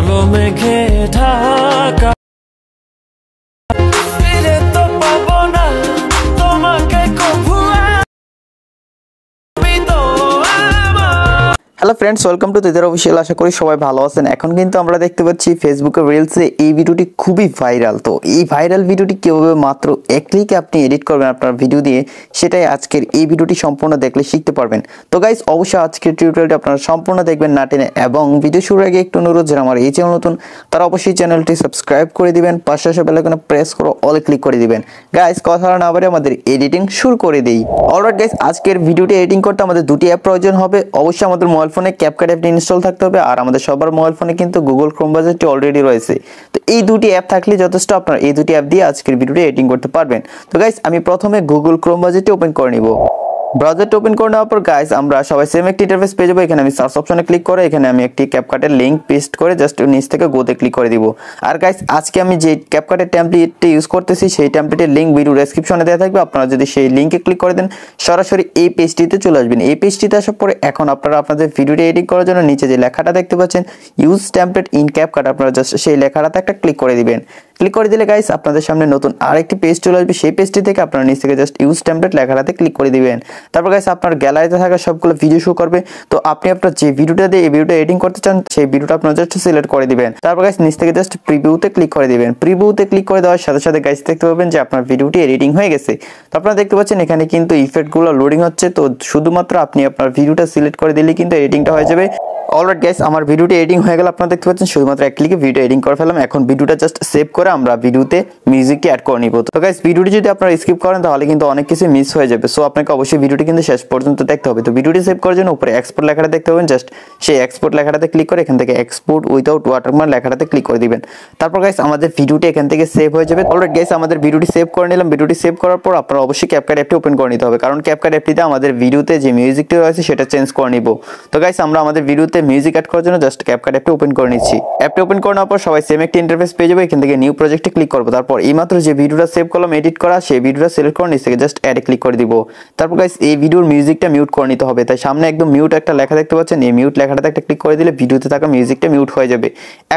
কালো মেঘে ঢাকা ফিরে তো পাবো না তোমাকে কভু আমি তো hello friends, welcome to Didar official. আশা করি সবাই ভালো আছেন। এখন কিন্তু আমরা দেখতে পাচ্ছি ফেসবুকে রিলসে এই ভিডিওটি খুবই ভাইরাল। তো এই ভাইরাল ভিডিওটি কীভাবে মাত্র এক ক্লিকে আপনি এডিট করবেন আপনার ভিডিও দিয়ে, সেটাই আজকের এই ভিডিওটি সম্পূর্ণ দেখলে শিখতে পারবেন। তো গাইস, অবশ্যই আজকের টিউটোরিয়ালটি আপনারা সম্পূর্ণ দেখবেন না টেনে, এবং ভিডিও শুরুর আগে একটু অনুরোধ, যারা আমার এই চ্যানেল নতুন তারা অবশ্যই চ্যানেলটি সাবস্ক্রাইব করে দিবেন, পাশে আসা বেল আইকনে প্রেস করে অলে ক্লিক করে দিবেন। গাইস, কথা না বলে আমাদের এডিটিং শুরু করে দেই। অলরাইট গাইস, আজকের ভিডিওটি এডিটিং করতে আমাদের দুটি অ্যাপ প্রয়োজন হবে। অবশ্যই আমাদের মোবাইল ফোনে ক্যাপকাট অ্যাপটি ইনস্টল থাকতে হবে, আর আমাদের সবার মোবাইল ফোনে কিন্তু গুগল ক্রোম ব্রাউজারটি অলরেডি রয়েছে। তো এই দুটি অ্যাপ থাকলে যথেষ্ট, আপনারা এই দুটি অ্যাপ দিয়ে আজকের ভিডিওটি এডিটিং করতে পারবেন। তো গাইস, আমি প্রথমে গুগল ক্রোম ব্রাউজারটি ওপেন করে নিব। ব্রাউজারটা ওপেন করে নেওয়ার পর গাইস, আমরা সবাই সেম একটি ইন্টারফেস পেয়ে যাবো। এখানে আমি সার্চ অপশনে ক্লিক করে এখানে আমি একটি ক্যাপকাটের লিংক পেস্ট করে জাস্ট নিচ থেকে গোতে ক্লিক করে দিব। আর গাইস, আজকে আমি যে ক্যাপকাটের টেমপ্লেটটি ইউজ করতেছি সেই টেমপ্লেটের লিংক ভিডিও ডেসক্রিপশনে দেওয়া থাকবে। আপনারা যদি সেই লিংকে ক্লিক করে দেন সরাসরি এই পেজটিতে চলে আসবেন। এই পেজটিতে আসার পরে এখন আপনারা আপনাদের ভিডিওটি এডিট করার জন্য নিচে যে লেখাটা দেখতে পাচ্ছেন ইউজ টেমপ্লেট ইন ক্যাপকাট, আপনারা জাস্ট সেই লেখাটাতে একটা ক্লিক করে দিবেন। ক্লিক করে দিলে গাইস, আপনাদের সামনে নতুন আরেকটি পেজ চলে আসবে। সেই পেজটি থেকে আপনারা নিচ থেকে জাস্ট ইউজ টেমপ্লেট লেখাটাতে ক্লিক করে দিবেন। তারপর গাইস, আপনার গ্যালারিতে থাকা সবগুলো ভিডিও শো করবে। তো আপনি আপনার যে ভিডিওটা দিয়ে এই ভিডিওটা এডিটিং করতে চান সেই ভিডিওটা আপনারা জাস্ট সিলেক্ট করে দিবেন। তারপর গাইস, নিচ থেকে জাস্ট প্রিভিউতে ক্লিক করে দিবেন। প্রিভিউতে ক্লিক করে দেওয়ার সাথে সাথে গাইস দেখতে পাবেন যে আপনার ভিডিওটি এডিটিং হয়ে গেছে। তো আপনারা দেখতে পাচ্ছেন এখানে কিন্তু ইফেক্টগুলো লোডিং হচ্ছে। তো শুধুমাত্র আপনি আপনার ভিডিওটা সিলেক্ট করে দিলে কিন্তু এডিটিংটা হয়ে যাবে। অলরাইট গাইস, আমার ভিডিওটি এডিটিং হয়ে গেল। আপনারা দেখতে পাচ্ছেন শুধুমাত্র এক ক্লিকে ভিডিও এডিটিং করে ফেললাম। এখন ভিডিওটা জাস্ট সেভ করে আমরা ভিডিওতে মিউজিকটি অ্যাড করে নিব। তো গাইস, ভিডিওটি যদি আপনারা স্কিপ করেন তাহলে কিন্তু অনেক কিছু মিস হয়ে যাবে। সো আপনাকে অবশ্যই ভিডিওটি কিন্তু শেষ পর্যন্ত দেখতে হবে। তো ভিডিওটি সেভ করার জন্য উপরে এক্সপোর্ট লেখাটা দেখতে পাবেন, জাস্ট সেই এক্সপোর্ট লেখাটাতে ক্লিক করে এখান থেকে এক্সপোর্ট উইদাউট ওয়াটারমার্ক লেখাটাতে ক্লিক করে দিবেন। তারপর গাইস, আমাদের ভিডিওটি এখান থেকে সেভ হয়ে যাবে। অলরাইট গাইস, আমাদের ভিডিওটি সেভ করে নিলাম। ভিডিওটি সেভ করার পর আপনারা অবশ্যই ক্যাপকাট অ্যাপটি ওপেন করে নিতে হবে, কারণ ক্যাপকাট অ্যাপটিতে আমাদের ভিডিওতে যে মিউজিকটি রয়েছে সেটা চেঞ্জ করে নিব। তো গাইস, আমরা আমাদের ভিডিওতে মিউজিক অ্যাড করার জন্য জাস্ট ক্যাপকাট অ্যাপটি ওপেন করে নিচ্ছি। অ্যাপটি ওপেন করে নেওয়ার পর সবাই সেম একটি ইন্টারফেস পেয়ে যাবে। এখান থেকে নিউ প্রজেক্টে ক্লিক করব। তারপর এইমাত্র যে ভিডিওটা সেভ করলাম এডিট করা, সেই ভিডিওটা সিলেক্ট করে নিচ থেকে জাস্ট অ্যাডে ক্লিক করে দিব। তারপর গাইস, এই ভিডিওর মিউজিকটা মিউট করে নিতে হবে। তাই সামনে একদম মিউট একটা লেখা দেখতে পাচ্ছেন, এই মিউট লেখাটাতে একটা ক্লিক করে দিলে ভিডিওতে থাকা মিউজিকটা মিউট হয়ে যাবে।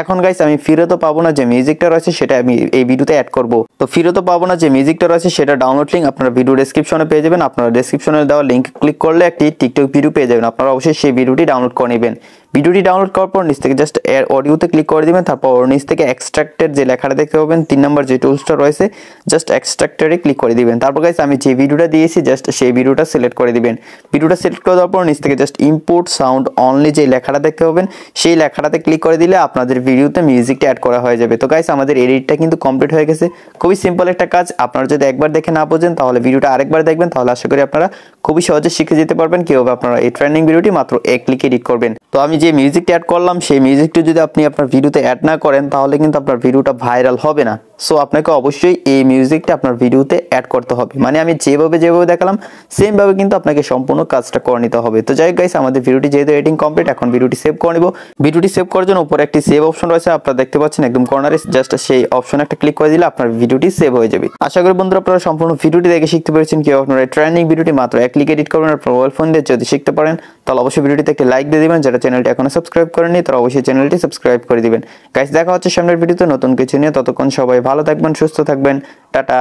এখন গাইস, আমি ফিরে তো পাবো না যে মিউজিকটা রয়েছে সেটা আমি এই ভিডিওতে অ্যাড করব। তো ফিরে তো পাবো না যে মিউজিকটা রয়েছে সেটা ডাউনলোড লিংক আপনারা ভিডিও ডেসক্রিপশনে পেয়ে যাবেন। আপনারা ডেসক্রিপশনে দেওয়া লিংক ক্লিক করলে একটি টিকটক ভিডিও পেয়ে যাবেন। আপনারা অবশ্যই সেই ভিডিওটি ডাউনলোড করে নেবেন। ভিডিওটি ডাউনলোড করার পর নিচ থেকে জাস্ট অডিওতে ক্লিক করে দিবেন। তারপর নিচ থেকে এক্সট্রাক্টের যে লেখাটা দেখতে পাবেন 3 নম্বর যে টুলসটা রয়েছে জাস্ট এক্সট্রাক্টরে ক্লিক করে দিবেন। তারপর গাইস, আমি যে ভিডিওটা দিয়েছি জাস্ট সেই ভিডিওটা সিলেক্ট করে দিবেন। ভিডিওটা সিলেক্ট করে দেওয়ার পর নিচ থেকে জাস্ট ইম্পোর্ট সাউন্ড অনলি যে লেখাটা দেখতে পাবেন সেই লেখাটাতে ক্লিক করে দিলে আপনাদের ভিডিওতে মিউজিকটা অ্যাড করা হয়ে যাবে। তো গাইস, আমাদের এডিটটা কিন্তু কমপ্লিট হয়ে গেছে। খুবই সিম্পল একটা কাজ। আপনারা যদি একবার দেখে না বোঝেন তাহলে ভিডিওটা আরেকবার দেখবেন, তাহলে আশা করি আপনারা খুবই সহজে শিখে যেতে পারবেন কিভাবে আপনারা এই ট্রেনিং ভিডিওটি মাত্র এক ক্লিকে এডিট করবেন। তো আমি যে মিউজিকটা অ্যাড করলাম সেই মিউজিকটি যদি আপনি আপনার ভিডিওতে অ্যাড না করেন তাহলে কিন্তু আপনার ভিডিওটা ভাইরাল হবে না। সো আপনাকে অবশ্যই এই মিউজিকটা আপনার ভিডিওতে অ্যাড করতে হবে। মানে আমি যেভাবে দেখালাম সেম ভাবে কিন্তু আপনাকে সম্পূর্ণ কাজটা করে নিতে হবে। তো যাই হোক গাইস, আমাদের ভিডিওটি যেহেতু এডিটিং কমপ্লিট, এখন ভিডিওটি সেভ করে নিব। ভিডিওটি সেভ করার জন্য উপরে একটি সেভ অপশন রয়েছে, আপনারা দেখতে পাচ্ছেন একদম কর্নারে, জাস্ট সেই অপশনে একটা ক্লিক করে দিলে আপনার ভিডিওটি সেভ হয়ে যাবে। আশা করি বন্ধুরা আপনারা সম্পূর্ণ ভিডিওটি দেখে শিখতে পেরেছেন কিভাবে আপনারা ট্রেনিং ভিডিওটি মাত্র এক ক্লিক এডিট করবেন আপনার মোবাইল ফোন দিয়ে। যদি শিখতে পারেন তাহলে অবশ্যই ভিডিওটিতে একটি লাইক দিয়ে দিবেন। যারা চ্যানেলটি এখনো সাবস্ক্রাইব করেননি তারা অবশ্যই চ্যানেলটি সাবস্ক্রাইব করে দিবেন। গাইস, দেখা হচ্ছে সামনের ভিডিওতে নতুন কিছু নিয়ে। ততক্ষণ সবাই ভালো থাকবেন, সুস্থ থাকবেন। টাটা।